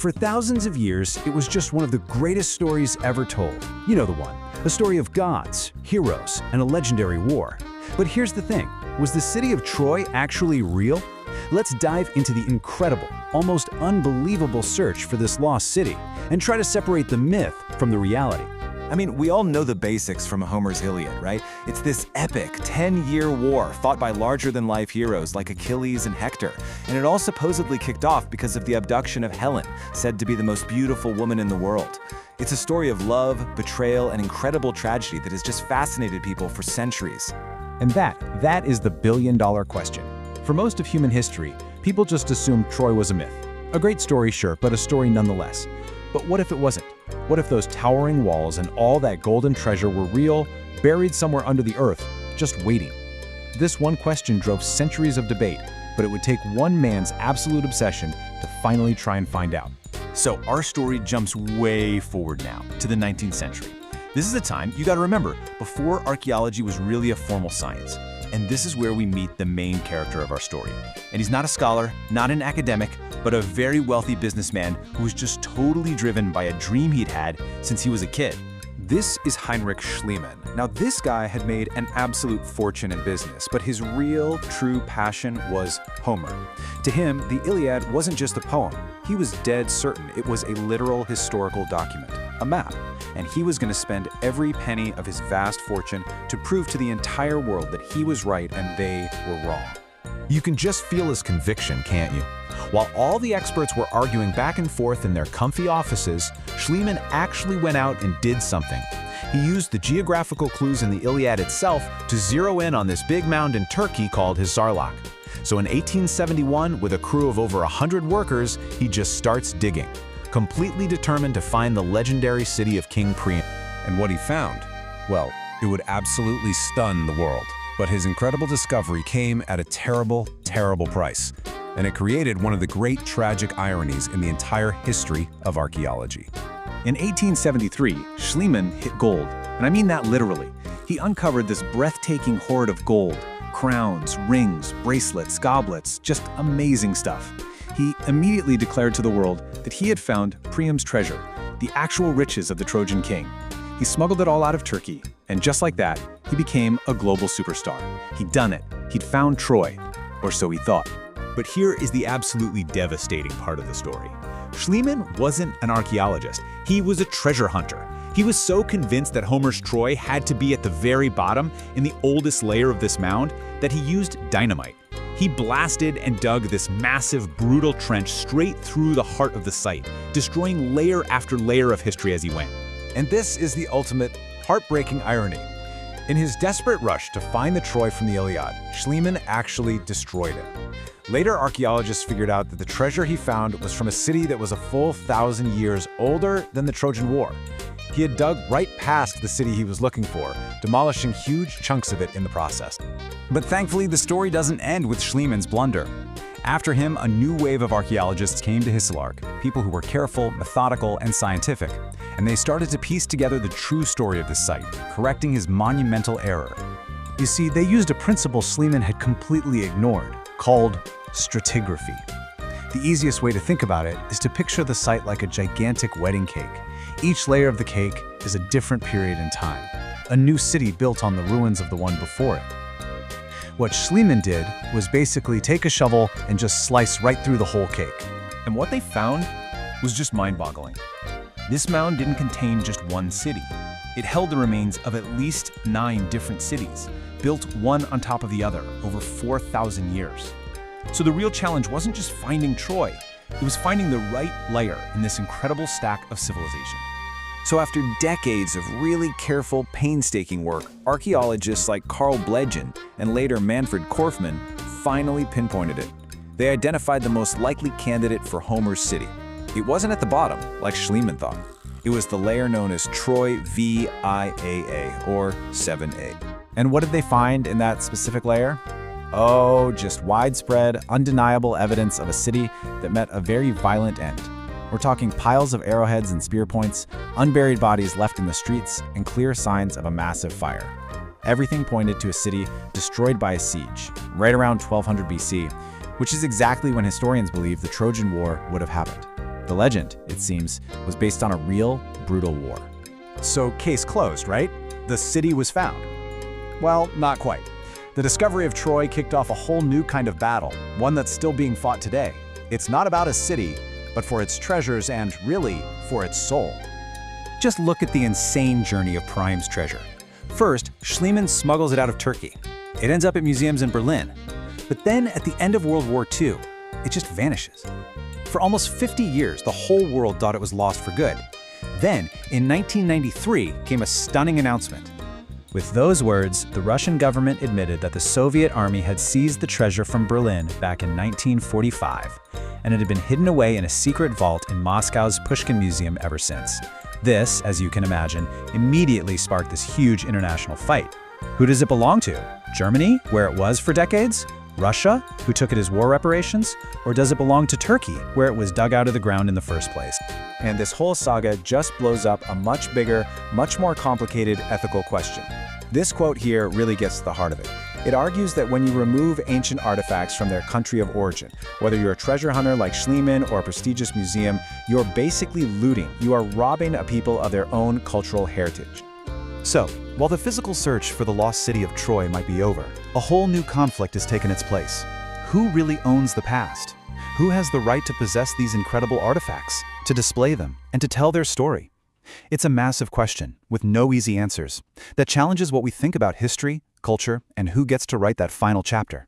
For thousands of years, it was just one of the greatest stories ever told. You know the one, a story of gods, heroes, and a legendary war. But here's the thing, was the city of Troy actually real? Let's dive into the incredible, almost unbelievable search for this lost city and try to separate the myth from the reality. I mean, we all know the basics from Homer's Iliad, right? It's this epic 10-year war fought by larger-than-life heroes like Achilles and Hector. And it all supposedly kicked off because of the abduction of Helen, said to be the most beautiful woman in the world. It's a story of love, betrayal, and incredible tragedy that has just fascinated people for centuries. And that is the billion-dollar question. For most of human history, people just assumed Troy was a myth. A great story, sure, but a story nonetheless. But what if it wasn't? What if those towering walls and all that golden treasure were real, buried somewhere under the earth, just waiting? This one question drove centuries of debate, but it would take one man's absolute obsession to finally try and find out. So our story jumps way forward now, to the 19th century. This is a time, you gotta remember, before archaeology was really a formal science. And this is where we meet the main character of our story. And he's not a scholar, not an academic, but a very wealthy businessman who was just totally driven by a dream he'd had since he was a kid. This is Heinrich Schliemann. Now, this guy had made an absolute fortune in business, but his real, true passion was Homer. To him, the Iliad wasn't just a poem. He was dead certain it was a literal historical document, a map, and he was going to spend every penny of his vast fortune to prove to the entire world that he was right and they were wrong. You can just feel his conviction, can't you? While all the experts were arguing back and forth in their comfy offices, Schliemann actually went out and did something. He used the geographical clues in the Iliad itself to zero in on this big mound in Turkey called Hisarlik. So in 1871, with a crew of over 100 workers, he just starts digging, completely determined to find the legendary city of King Priam. And what he found? Well, it would absolutely stun the world. But his incredible discovery came at a terrible, terrible price. And it created one of the great tragic ironies in the entire history of archaeology. In 1873, Schliemann hit gold, and I mean that literally. He uncovered this breathtaking hoard of gold, crowns, rings, bracelets, goblets, just amazing stuff. He immediately declared to the world that he had found Priam's treasure, the actual riches of the Trojan king. He smuggled it all out of Turkey, and just like that, he became a global superstar. He'd done it. He'd found Troy, or so he thought. But here is the absolutely devastating part of the story. Schliemann wasn't an archaeologist. He was a treasure hunter. He was so convinced that Homer's Troy had to be at the very bottom, in the oldest layer of this mound, that he used dynamite. He blasted and dug this massive, brutal trench straight through the heart of the site, destroying layer after layer of history as he went. And this is the ultimate, heartbreaking irony. In his desperate rush to find the Troy from the Iliad, Schliemann actually destroyed it. Later, archaeologists figured out that the treasure he found was from a city that was a full 1,000 years older than the Trojan War. He had dug right past the city he was looking for, demolishing huge chunks of it in the process. But thankfully, the story doesn't end with Schliemann's blunder. After him, a new wave of archaeologists came to Hisarlik, people who were careful, methodical, and scientific. And they started to piece together the true story of this site, correcting his monumental error. You see, they used a principle Schliemann had completely ignored, called stratigraphy. The easiest way to think about it is to picture the site like a gigantic wedding cake. Each layer of the cake is a different period in time, a new city built on the ruins of the one before it. What Schliemann did was basically take a shovel and just slice right through the whole cake. And what they found was just mind-boggling. This mound didn't contain just one city. It held the remains of at least 9 different cities, built one on top of the other over 4,000 years. So the real challenge wasn't just finding Troy, it was finding the right layer in this incredible stack of civilization. So after decades of really careful, painstaking work, archaeologists like Carl Blegen and later Manfred Korfmann finally pinpointed it. They identified the most likely candidate for Homer's city. It wasn't at the bottom, like Schliemann thought. It was the layer known as Troy VIAA, or 7A. And what did they find in that specific layer? Oh, just widespread, undeniable evidence of a city that met a very violent end. We're talking piles of arrowheads and spear points, unburied bodies left in the streets, and clear signs of a massive fire. Everything pointed to a city destroyed by a siege, right around 1200 BC, which is exactly when historians believe the Trojan War would have happened. The legend, it seems, was based on a real, brutal war. So case closed, right? The city was found. Well, not quite. The discovery of Troy kicked off a whole new kind of battle, one that's still being fought today. It's not about a city, but for its treasures and, really, for its soul. Just look at the insane journey of Priam's treasure. First, Schliemann smuggles it out of Turkey. It ends up at museums in Berlin. But then, at the end of World War II, it just vanishes. For almost 50 years, the whole world thought it was lost for good. Then, in 1993, came a stunning announcement. With those words, the Russian government admitted that the Soviet army had seized the treasure from Berlin back in 1945, and it had been hidden away in a secret vault in Moscow's Pushkin Museum ever since. This, as you can imagine, immediately sparked this huge international fight. Who does it belong to? Germany, where it was for decades? Russia, who took it as war reparations? Or does it belong to Turkey, where it was dug out of the ground in the first place? And this whole saga just blows up a much bigger, much more complicated ethical question. This quote here really gets to the heart of it. It argues that when you remove ancient artifacts from their country of origin, whether you're a treasure hunter like Schliemann or a prestigious museum, you're basically looting. You are robbing a people of their own cultural heritage. So, while the physical search for the lost city of Troy might be over, a whole new conflict has taken its place. Who really owns the past? Who has the right to possess these incredible artifacts, to display them, and to tell their story? It's a massive question, with no easy answers, that challenges what we think about history, culture, and who gets to write that final chapter.